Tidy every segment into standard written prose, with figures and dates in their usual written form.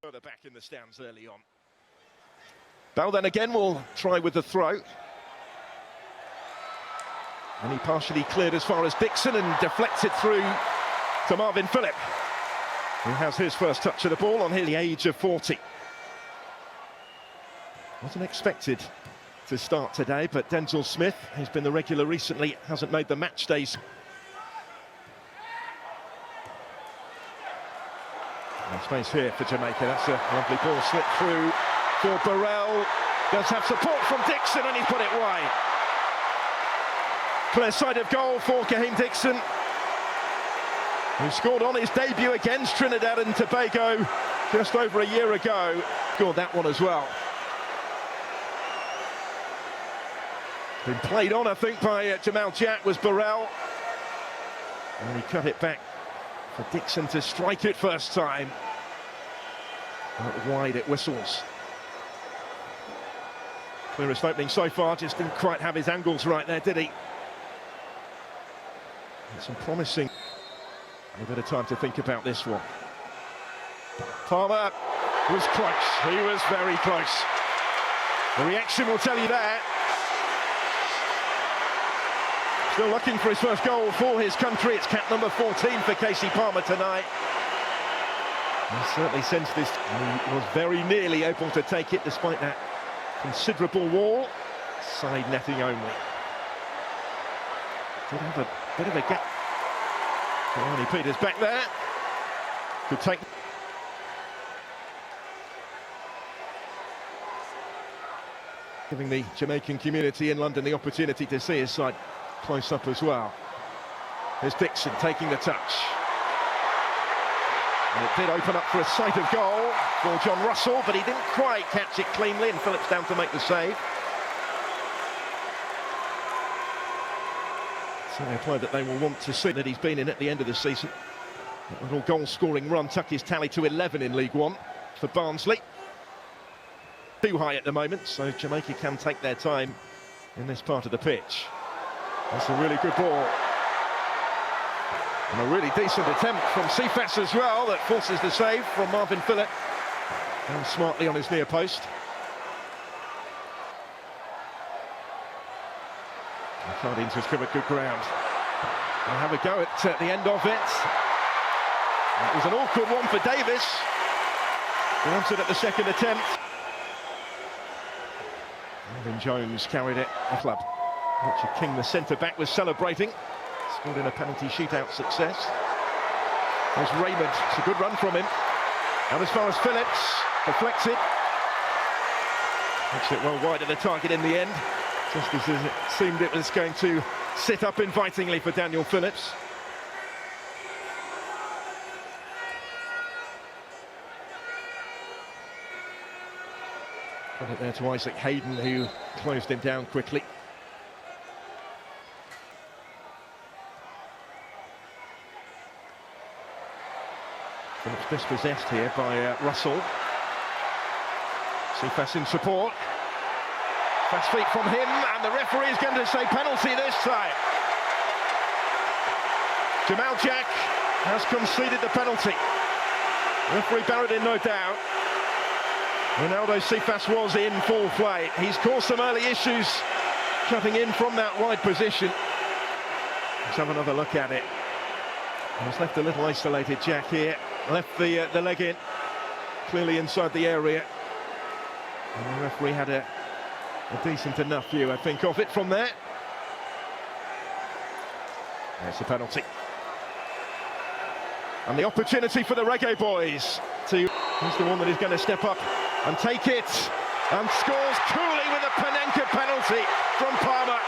Further back in the stands early on. Bell then again will try with the throw. And he partially cleared as far as Dixon and deflected through to Marvin Phillip, who has his first touch of the ball on the age of 40. Wasn't expected to start today, but Denzel Smith, who's been the regular recently, hasn't made the match days. No space here for Jamaica. That's a lovely ball slipped through for Burrell. Does have support from Dixon and he's put it wide. Clear side of goal for Kaheem Dixon, who scored on his debut against Trinidad and Tobago just over a year ago. Scored that one as well. Been played on, I think, by Jamal Jack was Burrell. And he cut it back for Dixon to strike it first time. Out wide it whistles. Clearest opening so far, just didn't quite have his angles right there, did he? And some promising. A bit of time to think about this one. Palmer was close, he was very close. The reaction will tell you that. Still looking for his first goal for his country. It's cap number 14 for Casey Palmer tonight. He certainly sensed this. He was very nearly able to take it despite that considerable wall. Side netting only. Did have a bit of a gap. Arnie Peters back there. Could take. Giving the Jamaican community in London the opportunity to see his side close up as well. There's Dixon taking the touch. And it did open up for a sight of goal for John Russell, but he didn't quite catch it cleanly, and Phillips down to make the save. Certainly a player that they will want to see that he's been in at the end of the season. That little goal-scoring run tucked his tally to 11 in League One for Barnsley. Too high at the moment, so Jamaica can take their time in this part of the pitch. That's a really good ball. And a really decent attempt from Cephas as well that forces the save from Marvin Phillip. And smartly on his near post. Sardines has covered good ground. They'll have a go at the end of it. It was an awkward one for Davis. He answered at the second attempt. Marvin Jones carried it off club. Richard King, the centre-back, was celebrating. Scored in a penalty shootout success. There's Raymond. It's a good run from him. Out as far as Phillips. Deflects it. Makes it well wide of the target in the end. Just as it seemed it was going to sit up invitingly for Daniel Phillips. Got it there to Isaac Hayden, who closed him down quickly. Phillips dispossessed here by Russell. Cephas in support. Fast feet from him, and the referee is going to say penalty this time. Jamal Jack has conceded the penalty. Referee buried in, no doubt. Ronaldo Cephas was in full play. He's caused some early issues cutting in from that wide position. Let's have another look at it. He's left a little isolated, Jack, here. Left the leg in, clearly inside the area. And the referee had a decent enough view, I think, of it from there. There's the penalty. And the opportunity for the Reggae Boys to... He's the one that is going to step up and take it. And scores coolly with a Panenka penalty from Palmer.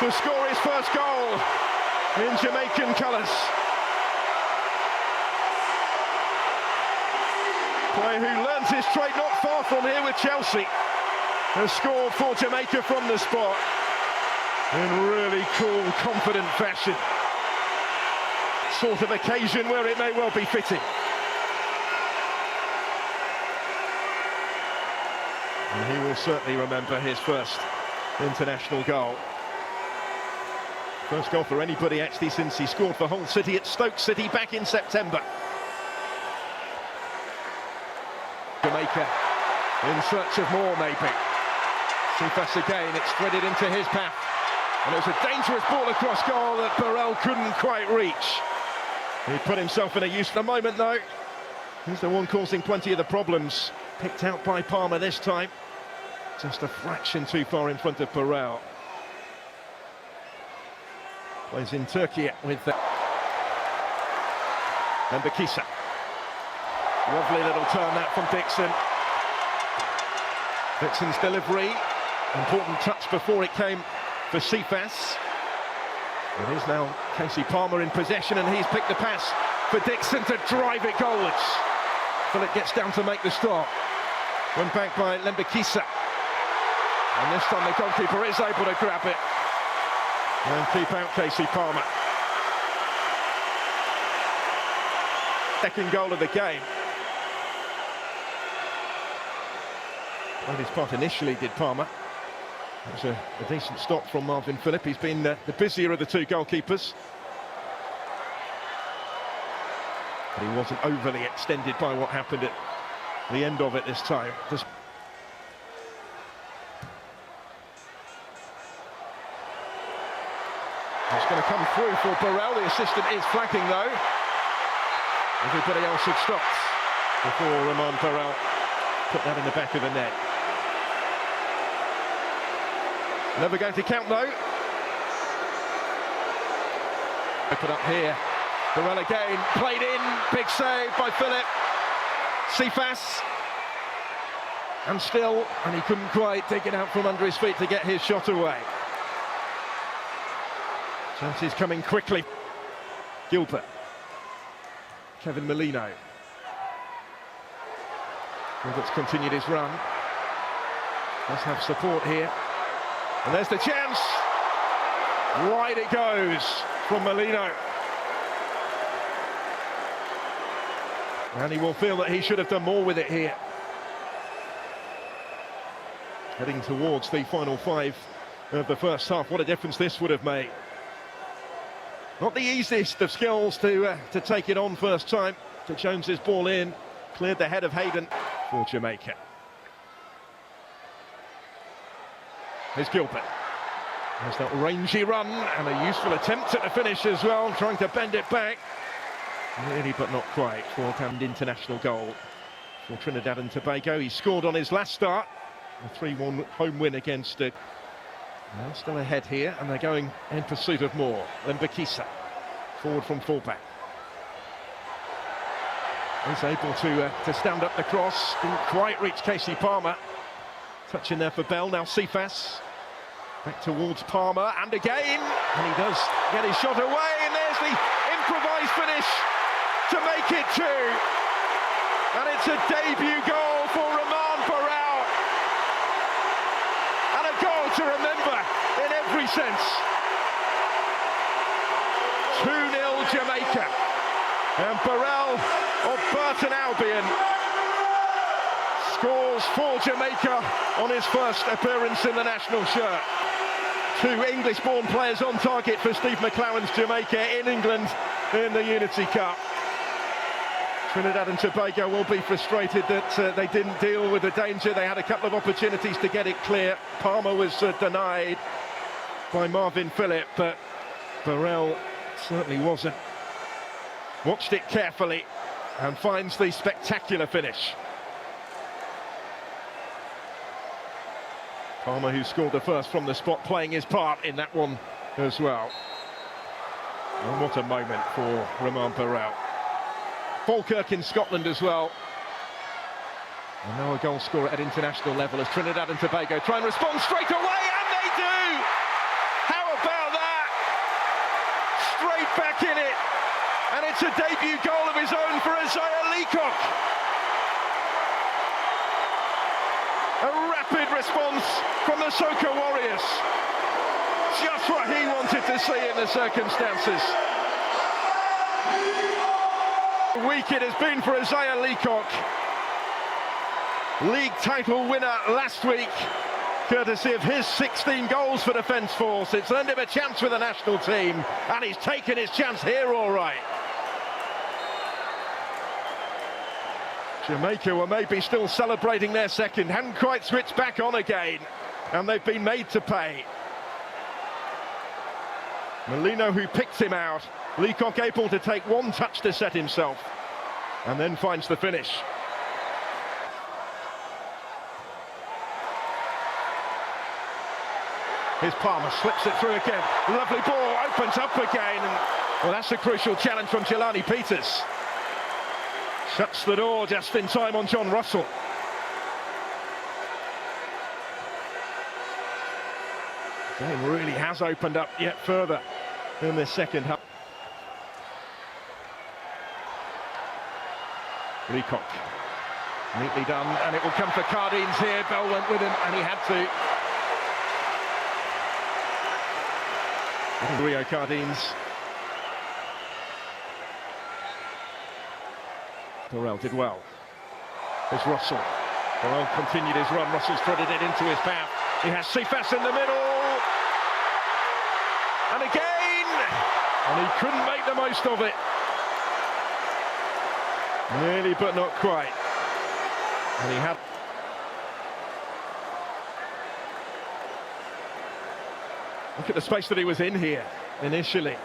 To score his first goal in Jamaican colours. Player who learns his trade not far from here with Chelsea has scored for Jamaica from the spot in really cool, confident fashion. Sort of occasion where it may well be fitting. And he will certainly remember his first international goal. First goal for anybody actually since he scored for Hull City at Stoke City back in September. Jamaica in search of more, maybe. Cephas again, it's threaded into his path. And it was a dangerous ball across goal that Burrell couldn't quite reach. He put himself in a useful moment, though. He's the one causing plenty of the problems. Picked out by Palmer this time. Just a fraction too far in front of Burrell. Plays in Turkey with Mbakisa. Lovely little turn that from Dixon. Dixon's delivery. Important touch before it came for Cephas. It is now Casey Palmer in possession, and he's picked the pass for Dixon to drive it goalwards. Philip gets down to make the stop. Went back by Mbakisa. And this time the goalkeeper is able to grab it and keep out Casey Palmer. Second goal of the game. Played his part initially, did Palmer. It was a decent stop from Marvin Phillip. He's been the busier of the two goalkeepers. But he wasn't overly extended by what happened at the end of it this time. It's going to come through for Burrell. The assistant is flagging, though. Everybody else had stopped before Romain Burrell put that in the back of the net. Never going to count, though. Open up here. Burrell again, played in, big save by Philip. Cephas. And he couldn't quite take it out from under his feet to get his shot away. Chances coming quickly. Gilbert. Kevin Molino. Gilbert's continued his run. Does have support here. And there's the chance. Wide it goes from Molino. And he will feel that he should have done more with it here. Heading towards the final 5 of the first half. What a difference this would have made. Not the easiest of skills to take it on first time. To Jones's ball in, cleared the head of Hayden for Jamaica. Here's Gilbert. There's that rangy run and a useful attempt at the finish as well, trying to bend it back. Nearly but not quite for an international goal for Trinidad and Tobago. He scored on his last start, a 3-1 home win against it. Now still ahead here, and they're going in pursuit of more. Then Mbakisa, forward from fullback. He's able to stand up the cross. Didn't quite reach Casey Palmer. Touch in there for Bell. Now Cephas. Back towards Palmer, and again. And he does get his shot away, and there's the improvised finish to make it 2. And it's a debut goal for Romain Burrell. And a goal to remember in every sense. 2-0 Jamaica. And Burrell of Burton Albion scores for Jamaica on his first appearance in the national shirt. 2 English-born players on target for Steve McClaren's Jamaica in England in the Unity Cup. Trinidad and Tobago will be frustrated that they didn't deal with the danger. They had a couple of opportunities to get it clear. Palmer was denied by Marvin Phillip, but Burrell certainly wasn't. Watched it carefully and finds the spectacular finish. Palmer, who scored the first from the spot, playing his part in that one as well. And what a moment for Romain Burrell. Falkirk in Scotland as well. And now a goal scorer at international level as Trinidad and Tobago try and respond straight away, and they do! How about that? Straight back in it. And it's a debut goal of his own for Isaiah Leacock. A rapid response from the Soca Warriors. Just what he wanted to see in the circumstances. Week it has been for Isaiah Leacock. League title winner last week, courtesy of his 16 goals for Defence Force. It's earned him a chance with the national team, and he's taken his chance here all right. Jamaica were maybe still celebrating their second, hadn't quite switched back on again, and they've been made to pay. Molino, who picked him out, Leacock able to take one touch to set himself, and then finds the finish. Here's Palmer, slips it through again. Lovely ball, opens up again. And, well, that's a crucial challenge from Jelani Peters. Shuts the door just in time on John Russell. The game really has opened up yet further in this second half. Leacock, neatly done, and it will come for Cardines here. Bell went with him, and he had to. Rio Cardines. Burrell did well. There's Russell. Burrell continued his run. Russell's threaded it into his path. He has Cephas in the middle. And again! And he couldn't make the most of it. Nearly, but not quite. And he had... Look at the space that he was in here, initially.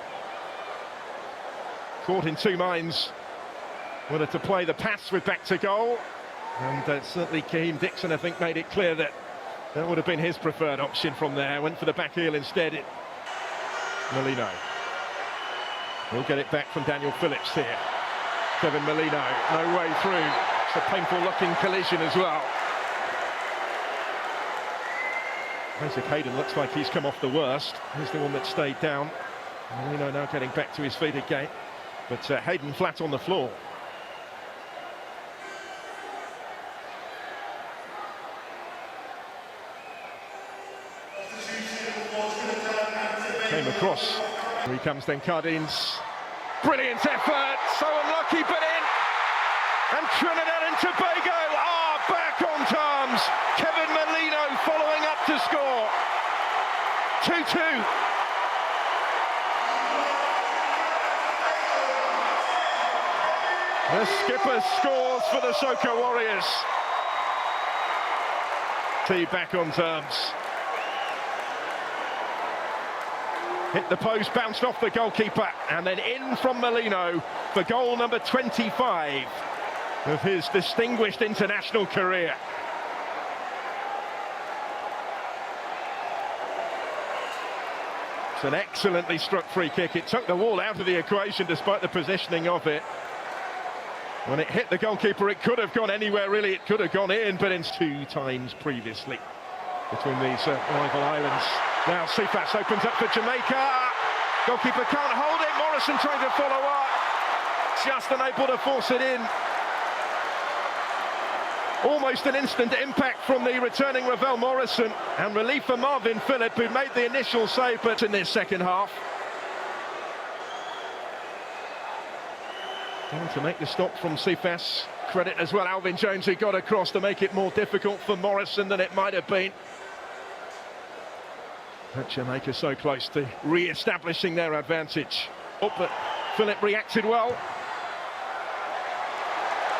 Caught in two minds whether to play the pass with back to goal. And certainly Keane Dixon, I think, made it clear that that would have been his preferred option from there. Went for the back heel instead. Molino. We'll get it back from Daniel Phillips here. Kevin Molino, no way through. It's a painful-looking collision as well. Isaac Hayden looks like he's come off the worst. He's the one that stayed down. Molino now getting back to his feet again. But Hayden flat on the floor. Came across. Here he comes then, Cardines. Brilliant effort, so unlucky but in. And Trinidad and Tobago are back on terms. Kevin Molino following up to score. 2-2. The skipper scores for the Soca Warriors. T back on terms. Hit the post, bounced off the goalkeeper, and then in from Molino for goal number 25 of his distinguished international career. It's an excellently struck free kick. It took the wall out of the equation despite the positioning of it. When it hit the goalkeeper, it could have gone anywhere, really. It could have gone in, but in two times previously between these rival islands. Now Cephas opens up for Jamaica. Goalkeeper can't hold it. Morrison trying to follow up. Just unable to force it in. Almost an instant impact from the returning Ravel Morrison. And relief for Marvin Phillip, who made the initial save, but in this second half. Down to make the stop from Cephas. Credit as well Alvin Jones, who got across to make it more difficult for Morrison than it might have been. But Jamaica so close to re-establishing their advantage. Oh, but Phillip reacted well.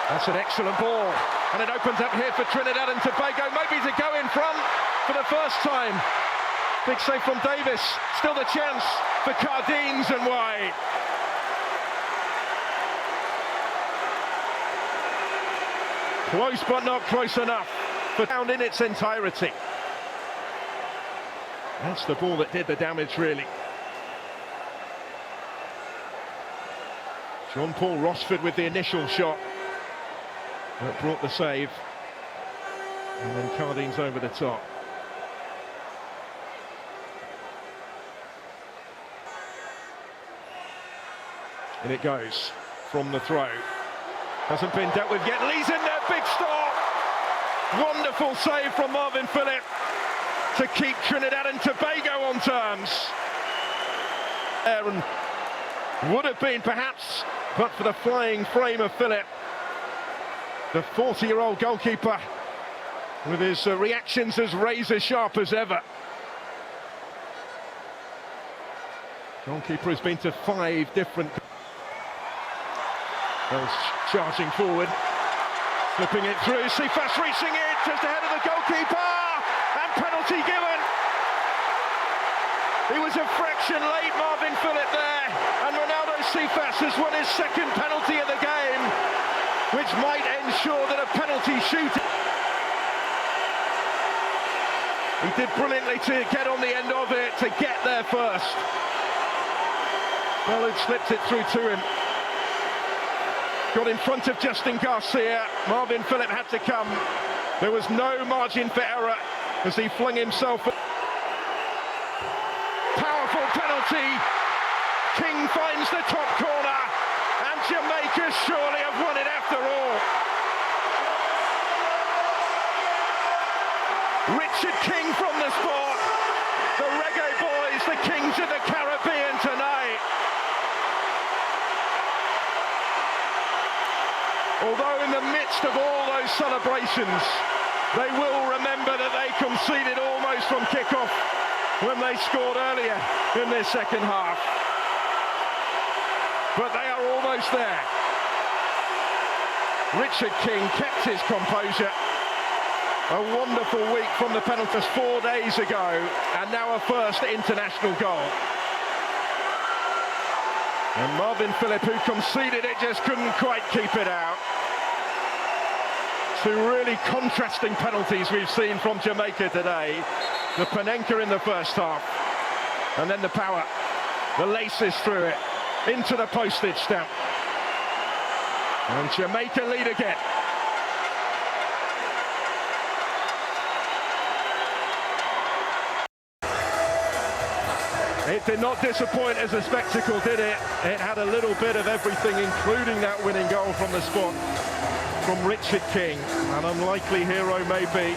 That's an excellent ball. And it opens up here for Trinidad and Tobago, maybe to go in front for the first time. Big save from Davis. Still the chance for Cardines and wide. Close but not close enough for down in its entirety. That's the ball that did the damage, really. John Paul Rosford with the initial shot that brought the save. And then Cardines over the top. And it goes from the throw. Hasn't been dealt with yet. Lee's in there, big stop. Wonderful save from Marvin Phillip to keep Trinidad and Tobago on terms. And would have been perhaps, but for the flying frame of Phillip. The 40-year-old goalkeeper with his reactions as razor sharp as ever. Goalkeeper has been to 5 different... Charging forward. Flipping it through, Cephas reaching it just ahead of the goalkeeper, and penalty given. He was a fraction late, Marvin Phillip there, and Ronaldo Cephas has won his second penalty of the game, which might ensure that a penalty shootout. He did brilliantly to get on the end of it, to get there first. Bellud slipped it through to him. Got in front of Justin Garcia. Marvin Phillip had to come. There was no margin for error as he flung himself. Powerful penalty. King finds the top corner, and Jamaica surely have won it after all. Richard King from the spot. The Reggae Boys, the Kings of the Caribbean tonight. Although in the midst of all those celebrations, they will remember that they conceded almost from kick-off when they scored earlier in their second half. But they are almost there. Richard King kept his composure. A wonderful week from the penalties 4 days ago, and now a first international goal. And Marvin Phillip, who conceded it, just couldn't quite keep it out. Two really contrasting penalties we've seen from Jamaica today. The Panenka in the first half, and then the power. The laces through it, into the postage stamp. And Jamaica lead again. It did not disappoint as a spectacle, did it? It had a little bit of everything, including that winning goal from the spot from Richard King. An unlikely hero maybe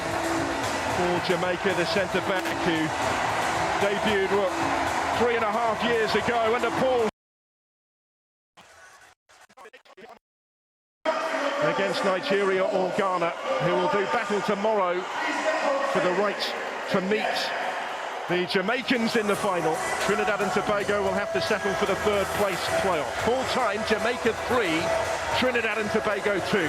for Jamaica, the centre-back who debuted, 3.5 years ago under Paul against Nigeria or Ghana, who will do battle tomorrow for the right to meet the Jamaicans in the final. Trinidad and Tobago will have to settle for the third place playoff. Full time, Jamaica 3, Trinidad and Tobago 2.